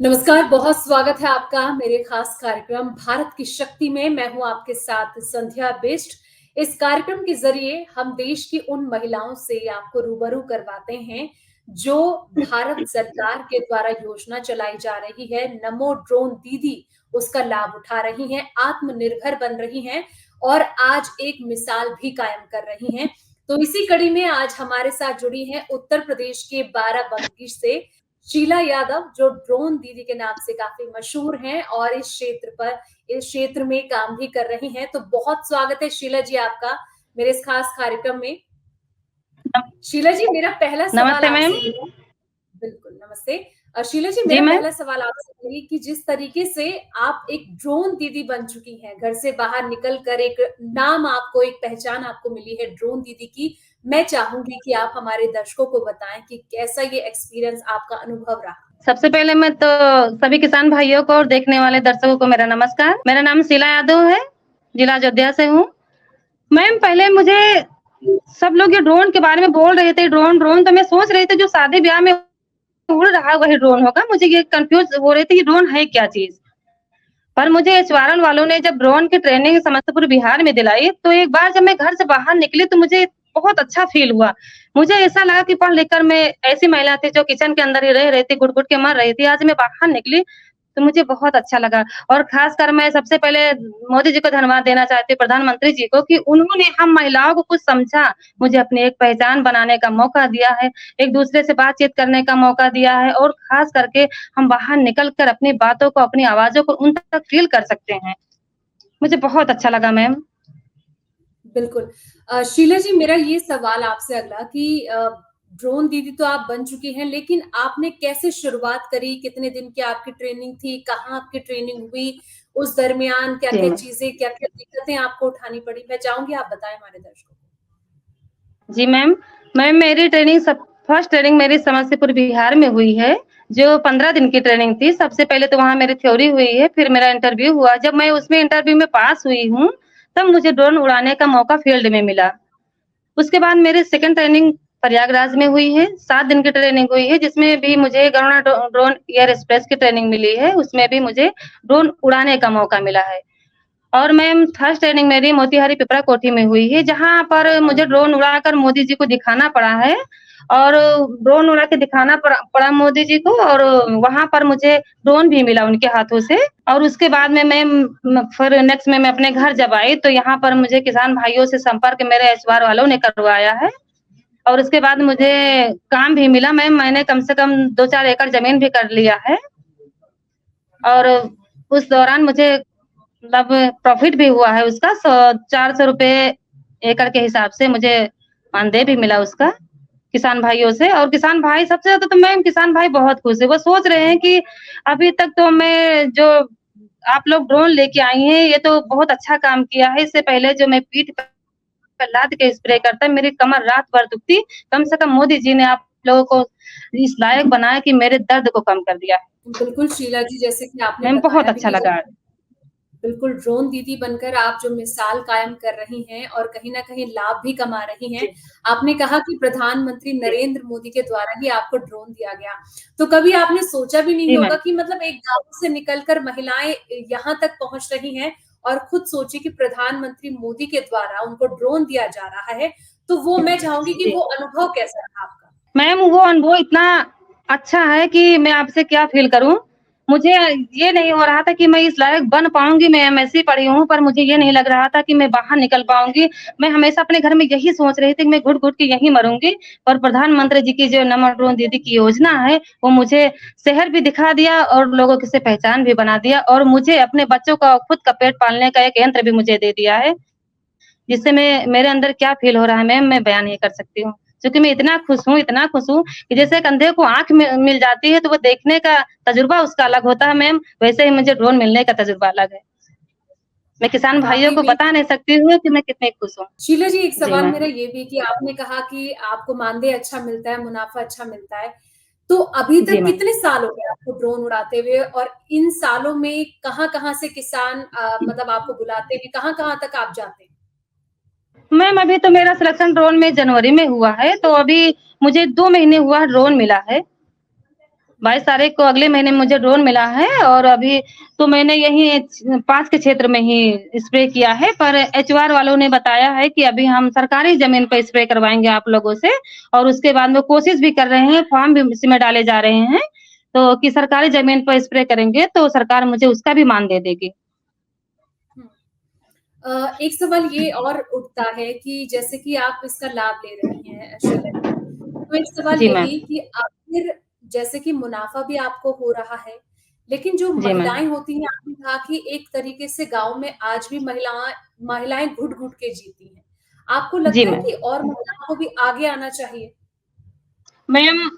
नमस्कार, बहुत स्वागत है आपका मेरे खास कार्यक्रम भारत की शक्ति में। मैं हूँ आपके साथ संध्या बिष्ट। इस कार्यक्रम के ज़रिए हम देश की उन महिलाओं से आपको रूबरू करवाते हैं, जो भारत सरकार के द्वारा योजना चलाई जा रही है, नमो ड्रोन दीदी, उसका लाभ उठा रही हैं, आत्मनिर्भर बन रही हैं और आज एक मिसाल भी कायम कर रही हैं। तो इसी कड़ी में आज हमारे साथ जुड़ी हैं उत्तर प्रदेश के बाराबंकी से शीला यादव, जो ड्रोन दीदी के नाम से काफ़ी मशहूर हैं और इस क्षेत्र में काम भी कर रही हैं। तो बहुत स्वागत है शीला जी आपका मेरे इस खास कार्यक्रम में। शीला जी, मेरा पहला सवाल नमस्ते मैम। आपसे ये है। बिल्कुल, नमस्ते। शीला जी, जी मेरा मैम। पहला सवाल आपसे ये कि जिस तरीके से आप एक ड्रोन दीदी बन चुकी हैं, घर से बाहर निकल कर एक नाम आपको, एक पहचान आपको मिली है ड्रोन दीदी की, मैं चाहूँगी कि आप हमारे दर्शकों को बताएँ कि कैसा ये एक्सपीरियंस आपका अनुभव रहा? सबसे पहले मैं तो सभी किसान भाइयों को और देखने वाले दर्शकों को मेरा नमस्कार। मेरा नाम शीला यादव है, जिला अयोध्या से हूँ। मैम पहले मुझे सब लोग ये ड्रोन के बारे में बोल रहे थे, ड्रोन ड्रोन तो मैं सोच रही थी जो शादी-ब्याह में उड़ रहा है वही ड्रोन होगा। मुझे ये कन्फ्यूज़ हो रही थी कि ड्रोन है क्या चीज़? पर मुझे एचआरएल वालों ने जब ड्रोन की ट्रेनिंग समस्तीपुर बिहार में दिलाई, तो एक बार जब मैं घर से बाहर निकली तो मुझे बहुत अच्छा फ़ील हुआ। मुझे ऐसा लगा कि पढ़ लिख कर मैं ऐसी महिला थी जो किचन के अंदर ही रह रही थी, घुट-घुट के मर रही थी। आज मैं बाहर निकली तो मुझे बहुत अच्छा लगा और ख़ासकर मैं सबसे पहले मोदी जी को धन्यवाद देना चाहती हूँ, प्रधानमंत्री जी को कि उन्होंने हम महिलाओं को कुछ समझा, मुझे अपनी एक पहचान बनाने का मौका दिया है, एक-दूसरे से बातचीत करने का मौका दिया है और ख़ास करके हम बाहर निकल कर अपनी बातों को, अपनी आवाज़ों को उन तक फ़ील कर सकते हैं। मुझे बहुत अच्छा लगा मैम। बिल्कुल। शीला जी, मेरा ये सवाल आपसे अगला कि ड्रोन दीदी तो आप बन चुकी हैं, लेकिन आपने कैसे शुरुआत करी? कितने दिन की आपकी ट्रेनिंग थी? कहाँ आपकी ट्रेनिंग हुई? उस दरमियान जी क्या-क्या मैम। चीज़ें, क्या-क्या दिक्कतें आपको उठानी पड़ी? मैं चाहूँगी आप बताएँ हमारे दर्शकों को। जी मैम। मैम मेरी ट्रेनिंग सब फर्स्ट ट्रेनिंग मेरी समस्तीपुर बिहार में हुई है, जो 15 दिन की ट्रेनिंग थी। सबसे पहले तो वहाँ मेरी थ्योरी हुई है, फिर मेरा इंटरव्यू हुआ। जब मैं उसमें इंटरव्यू में पास हुई हूँ, तब मुझे ड्रोन उड़ाने का मौका फील्ड में मिला। उसके बाद मेरी सेकंड ट्रेनिंग प्रयागराज में हुई है, 7 दिन की ट्रेनिंग हुई है, जिसमें भी मुझे गरुड़ा ड्रोन एयर एक्सप्रेस की ट्रेनिंग मिली है, उसमें भी मुझे ड्रोन उड़ाने का मौका मिला है। और मैम फर्स्ट ट्रेनिंग मेरी मोतीहारी पिपरा कोठी में हुई है, जहाँ पर मुझे ड्रोन उड़ाकर मोदी जी को दिखाना पड़ा है और ड्रोन उड़ा के दिखाना पड़ा पड़ा मोदी जी को और वहाँ पर मुझे ड्रोन भी मिला उनके हाथों से और उसके बाद में फिर नेक्स्ट में मैं अपने घर जब आई, तो यहाँ पर मुझे किसान भाइयों से संपर्क मेरे एचआर वालों ने करवाया है और उसके बाद मुझे काम भी मिला मैम। मैंने कम से कम 2-4 एकड़ ज़मीन भी कर लिया है और उस दौरान मुझे मतलब प्रॉफ़िट भी हुआ है उसका 400 रुपए एकड़ के हिसाब से मुझे मानदेय भी मिला उसका, किसान भाइयों से और किसान भाई सबसे ज़्यादा तो मैम किसान भाई बहुत खुश है। वो सोच रहे हैं कि अभी तक तो मैं जो आप लोग ड्रोन लेके आई हैं, ये तो बहुत अच्छा काम किया है। इससे पहले जो मैं पीठ पे लाद के स्प्रे करता, मेरी कमर रात भर दुखती। कम से कम मोदी जी ने आप लोगों को इस लायक बनाया कि मेरे दर्द को कम कर दिया है। बिल्कुल शीला जी, जैसे कि आपने मैम बहुत बताया भी अच्छा कि लगा। बिल्कुल, ड्रोन दीदी बनकर आप जो मिसाल कायम कर रही हैं और कहीं न कहीं लाभ भी कमा रही हैं। जी, आपने कहा कि प्रधानमंत्री जी। नरेंद्र मोदी के द्वारा ही आपको ड्रोन दिया गया। तो कभी आपने सोचा भी नहीं जी होगा मैम। कि मतलब एक गाँव से निकलकर महिलाएँ यहाँ तक पहुँच रही हैं और खुद सोचिए कि प्रधानमंत्री मोदी के द्वारा उनको ड्रोन दिया जा रहा है, तो वो मैं चाहूँगी कि जी। वो अनुभव कैसा रहा आपका? मैम वो अनुभव इतना अच्छा है कि मैं आपसे क्या फ़ील करूँ। मुझे ये नहीं हो रहा था कि मैं इस लायक बन पाऊँगी, मैं एमएससी पढ़ी हूँ, पर मुझे ये नहीं लग रहा था कि मैं बाहर निकल पाऊँगी। मैं हमेशा अपने घर में यही सोच रही थी कि मैं घुट-घुट के यहीं मरूँगी और प्रधानमंत्री जी की जो नमो ड्रोन दीदी की योजना है, वो मुझे शहर भी दिखा दिया और लोगों की से पहचान भी बना दिया और मुझे अपने बच्चों का खुद का पेट पालने का एक यंत्र भी मुझे दे दिया है। जिससे मैं मेरे अंदर क्या फ़ील हो रहा है मैम, मैं बयान नहीं कर सकती हूँ। क्योंकि मैं इतना खुश हूँ कि जैसे एक अंधे को आँख मिल जाती है, तो वो देखने का तजुर्बा उसका अलग होता है मैम, वैसे ही मुझे ड्रोन मिलने का तजुर्बा अलग है। मैं किसान भाइयों वाक़ई को में बता नहीं सकती हूँ कि मैं कितनी खुश हूँ। शीला जी, एक जी सवाल मैम। मेरा ये भी कि आपने कहा कि आपको मानदेय अच्छा मिलता है, मुनाफ़ा अच्छा मिलता है। तो अभी जी तक मैम। कितने साल हो गए आपको ड्रोन उड़ाते हुए और इन सालों में कहाँ-कहाँ से किसान मतलब आपको बुलाते हैं, कहाँ-कहाँ तक आप जाते हैं? मैम अभी तो मेरा सिलेक्शन ड्रोन में जनवरी में हुआ है, तो अभी मुझे 2 महीने हुआ ड्रोन मिला है। 22 तारीख को अगले महीने मुझे ड्रोन मिला है और अभी तो मैंने यहीं पास के क्षेत्र में ही स्प्रे किया है, पर एचओआर वालों ने बताया है कि अभी हम सरकारी ज़मीन पे स्प्रे करवाएँगे आप लोगों से और उसके बाद में कोशिश भी कर रहे हैं, फॉर्म भी इसमें डाले जा रहे हैं, तो कि सरकारी ज़मीन पर स्प्रे करेंगे तो सरकार मुझे उसका भी मान दे देगी। हुँ। एक सवाल ये और उठता है कि जैसे कि आप इसका लाभ ले रही हैं शीला जी, तो एक सवाल जी, मैम। यही कि आखिर जैसे कि मुनाफ़ा भी आपको हो रहा है, लेकिन जो जी, मैम। महिलाएँ होती हैं, आपने कहा कि एक तरीके से गाँव में आज भी महिलाएँ घुट-घुट के जीती हैं। आपको जी, लगता है मैम। कि और महिलाओं को भी आगे आना चाहिए? मैम,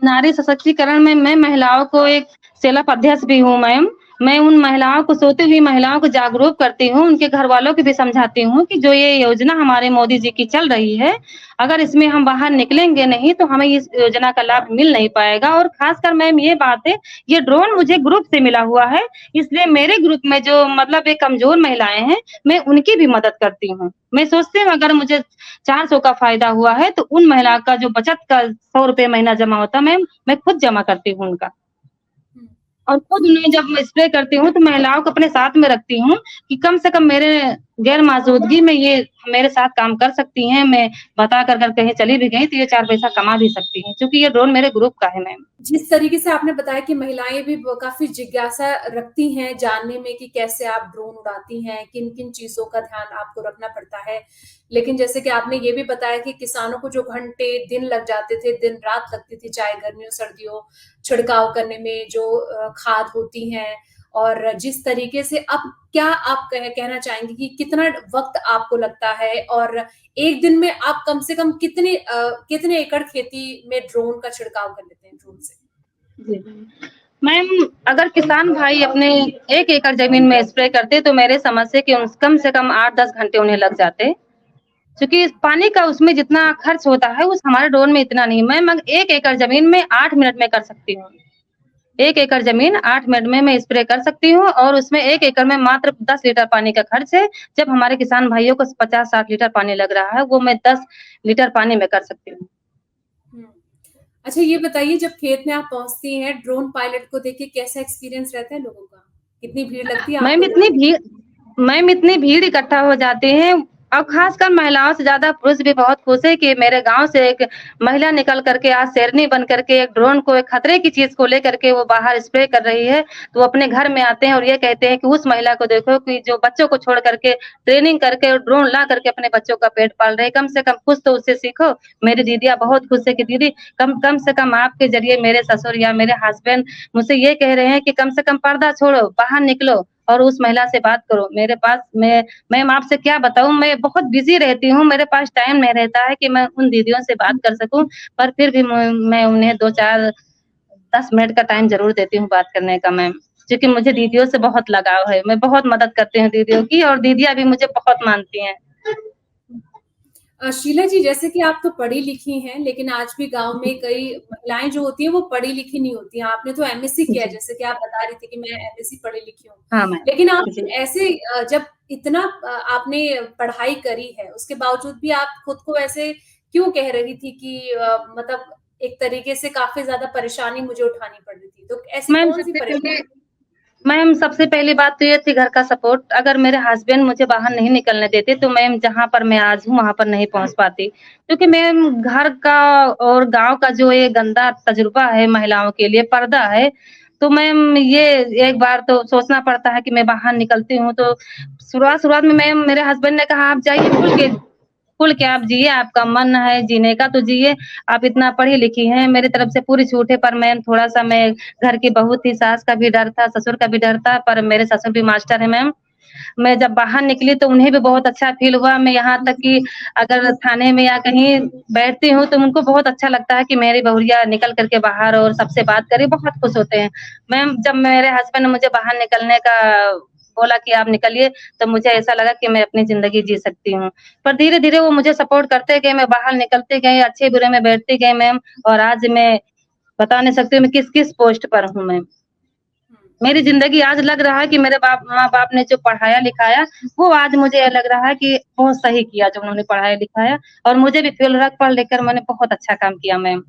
नारी सशक्तिकरण में मैं महिलाओं को एक सेल्फ अध्यक्ष भी हूँ मैम। मैं उन महिलाओं को सोती हुई महिलाओं को जागरूक करती हूँ, उनके घरवालों को भी समझाती हूँ कि जो ये योजना हमारे मोदी जी की चल रही है, अगर इसमें हम बाहर निकलेंगे नहीं तो हमें इस योजना का लाभ मिल नहीं पाएगा और ख़ासकर मैम ये बात है, ये ड्रोन मुझे ग्रुप से मिला हुआ है, इसलिए मेरे ग्रुप में जो मतलब एक कमज़ोर महिलाएँ हैं, मैं उनकी भी मदद करती हूँ। मैं सोचती हूँ अगर मुझे 400 का फ़ायदा हुआ है, तो उन महिला का जो बचत का ₹100 महीना जमा होता है मैम, मैं खुद जमा करती हूँ उनका। हुँ। और खुद उन्हें जब मैं स्प्रे करती हूँ, तो महिलाओं को अपने साथ में रखती हूँ कि कम से कम मेरे गैर मौजूदगी में ये मेरे साथ काम कर सकती हैं। मैं बता कर अगर कहीं चली भी गई, तो ये 4 पैसा कमा भी सकती हैं, क्योंकि ये ड्रोन मेरे ग्रुप का है मैम। जिस तरीके से आपने बताया कि महिलाएँ भी ब काफ़ी जिज्ञासा रखती हैं जानने में कि कैसे आप ड्रोन उड़ाती हैं, किन-किन चीज़ों का ध्यान आपको रखना पड़ता है। लेकिन जैसे कि आपने ये भी बताया कि किसानों को जो घंटे, दिन लग जाते थे, दिन-रात लगती थी, चाहे गर्मियों, सर्दियों, छिड़काव करने में जो खाद होती हैं और जिस तरीके से अब क्या आप कहना चाहेंगी कि कितना वक़्त आपको लगता है और एक दिन में आप कम से कम कितने एकड़ खेती में ड्रोन का छिड़काव कर लेते हैं ड्रोन से? जी, जी। मैम, अगर किसान भाई अपने 1 एकड़ ज़मीन में स्प्रे करते, तो मेरे समझ से कि उस कम से कम 8-10 घंटे उन्हें लग जाते। क्योंकि पानी का उसमें जितना खर्च होता है, उस हमारे ड्रोन में इतना नहीं। मैं मग 1 एकड़ ज़मीन में 8 मिनट में कर सकती हूँ। 1 एकड़ ज़मीन 8 मिनट में मैं स्प्रे कर सकती हूँ और उसमें 1 एकड़ में मात्र 10 लीटर पानी का खर्च है। जब हमारे किसान भाइयों को 50-60 लीटर पानी लग रहा है, वो मैं 10 लीटर पानी में कर सकती हूँ। हुँ। अच्छा ये बताइए जब खेत में आप पहुँचती हैं, ड्रोन पायलट को देख के कैसा एक्सपीरियंस रहता है लोगों का? कितनी भीड़ लगती है मैम आपको इतनी देखने के लिए? भीड़ मैम इतनी भीड़ इकट्ठा हो जाते हैं और ख़ासकर महिलाओं से ज़्यादा पुरुष भी बहुत खुश है कि मेरे गाँव से एक महिला निकल कर के आज शेरनी बन कर के एक ड्रोन को एक खतरे की चीज़ को लेकर के वो बाहर स्प्रे कर रही है। तो वो अपने घर में आते हैं और ये कहते हैं कि उस महिला को देखो कि जो बच्चों को छोड़ कर के ट्रेनिंग करके और ड्रोन ला करके अपने बच्चों का पेट पाल रही है। कम से कम कुछ तो उससे सीखो। मेरी दीदियाँ बहुत खुश है कि दीदी कम कम से कम आपके ज़रिए मेरे ससुर या मेरे हस्बैंड मुझसे ये कह रहे हैं कि कम से कम पर्दा छोड़ो, बाहर निकलो और उस महिला से बात करो। मेरे पास मैं आपसे क्या बताऊँ मैं बहुत बिज़ी रहती हूँ, मेरे पास टाइम नहीं रहता है कि मैं उन दीदियों से बात कर सकूँ, पर फिर भी मैं उन्हें 2-4 10 मिनट का टाइम ज़रूर देती हूँ बात करने का मैम, क्योंकि मुझे दीदियों से बहुत लगाव है। मैं बहुत मदद करती हूँ दीदियों की और दीदियाँ भी मुझे बहुत मानती हैं। शीला जी जैसे कि आप तो पढ़ी-लिखी हैं, लेकिन आज भी गाँव में कई महिलाएँ जो होती हैं वो पढ़ी-लिखी नहीं होती हैं। आपने तो एमएससी किया है जी। जैसे कि आप बता रही थी कि मैं एमएससी पढ़ी-लिखी हूँ। हाँ, मैम। लेकिन आप जी। ऐसे जब इतना आपने पढ़ाई करी है, उसके बावजूद भी आप खुद को ऐसे क्यों कह रही थी कि मतलब एक तरीके से काफ़ी ज़्यादा परेशानी मुझे उठानी पड़ रही थी। तो ऐसी मैम कौन-सी परेशानी? सबसे पहली बात तो ये थी घर का सपोर्ट। अगर मेरे हस्बैंड मुझे बाहर नहीं निकलने देते, तो मैम जहाँ पर मैं आज हूँ, वहाँ पर नहीं पहुँच पाती। क्योंकि मैम घर का और गाँव का जो ये गंदा तजुर्बा है महिलाओं के लिए, पर्दा है, तो मैम ये एक बार तो सोचना पड़ता है कि मैं बाहर निकलती हूँ, तो शुरुआत-शुरुआत में मैम मेरे हस्बैंड ने कहा, "आप जाइए खुल के आप जिए, आपका मन है जीने का तो जिए, आप इतना पढ़ी-लिखी हैं।" मेरी तरफ से पूरी छूट है, पर मैम थोड़ा-सा मैं घर की बहू थी, सास का भी डर था, ससुर का भी डर था, पर मेरे ससुर भी मास्टर हैं मैम। मैं जब बाहर निकली तो उन्हें भी बहुत अच्छा फ़ील हुआ, मैं यहाँ तक कि अगर थाने में या कहीं बैठती हूँ, तो उनको बहुत अच्छा लगता है कि मेरी बहुरिया निकल कर के बाहर और सबसे बात करे, बहुत खुश होते हैं। मैम जब मेरे हस्बैंड ने मुझे बाहर निकलने का बोला कि आप निकलिए, तो मुझे ऐसा लगा कि मैं अपनी ज़िंदगी जी सकती हूँ। पर धीरे-धीरे वो मुझे सपोर्ट करते गए, मैं बाहर निकलती गई, अच्छे-बुरे में बैठती गई मैम और आज मैं बता नहीं सकती हूँ मैं किस-किस पोस्ट पर हूँ मैम। हुँ। मेरी ज़िंदगी आज लग रहा है कि मेरे माँ-बाप ने जो पढ़ाया-लिखाया, वो आज मुझे लग रहा है कि बहुत सही किया जो उन्होंने पढ़ाया-लिखाया और मुझे भी फ़ील हो रहा है पढ़ लिख कर मैंने बहुत अच्छा काम किया मैम।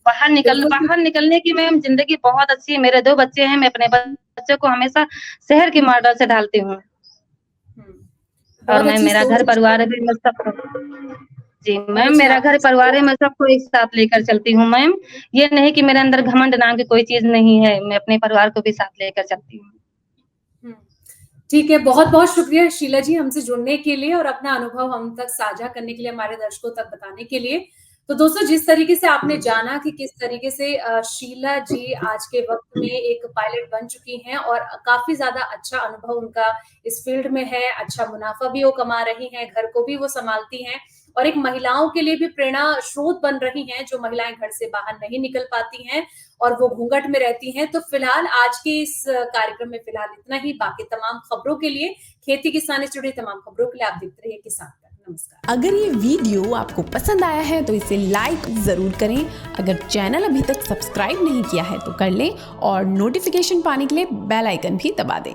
बाहर निकलने की मैम ज़िंदगी बहुत अच्छी है। मेरे 2 बच्चे हैं, मैं अपने बच्चों को हमेशा शहर की मॉडल से ढालती हूँ। और बहुत मैम अच्छी मेरा सोच घर है परिवार शीला भी मैं सबको जी, बहुत मैम अच्छी मेरा आपकी घर परिवार है, मैं सबको एक साथ लेकर चलती हूँ मैम। ये नहीं कि मेरे अंदर घमंड नाम की कोई चीज़ नहीं है, मैं अपने परिवार को भी साथ लेकर चलती हूँ। हुँ। ठीक है, बहुत-बहुत शुक्रिया शीला जी हमसे जुड़ने के लिए और अपना अनुभव हम तक साझा करने के लिए, हमारे दर्शकों तक बताने के लिए। तो दोस्तों जिस तरीके से आपने जाना कि किस तरीके से शीला जी आज के वक़्त में एक पायलट बन चुकी हैं और काफ़ी ज़्यादा अच्छा अनुभव उनका इस फ़ील्ड में है, अच्छा मुनाफ़ा भी वो कमा रही हैं, घर को भी वो सँभालती हैं और एक महिलाओं के लिए भी प्रेरणा स्रोत बन रही हैं, जो महिलाएँ घर से बाहर नहीं निकल पाती हैं और वो घूंघट में रहती हैं। तो फिलहाल आज के इस कार्यक्रम में फिलहाल इतना ही। बाकी तमाम खबरों के लिए, खेती किसानी से जुड़ी तमाम खबरों के लिए आप देखते रहिए किसान तक। नमस्कार। अगर ये वीडियो आपको पसंद आया है तो इसे लाइक ज़रूर करें। अगर चैनल अभी तक सब्सक्राइब नहीं किया है तो कर लें और नोटिफिकेशन पाने के लिए बेल आइकन भी दबा दें।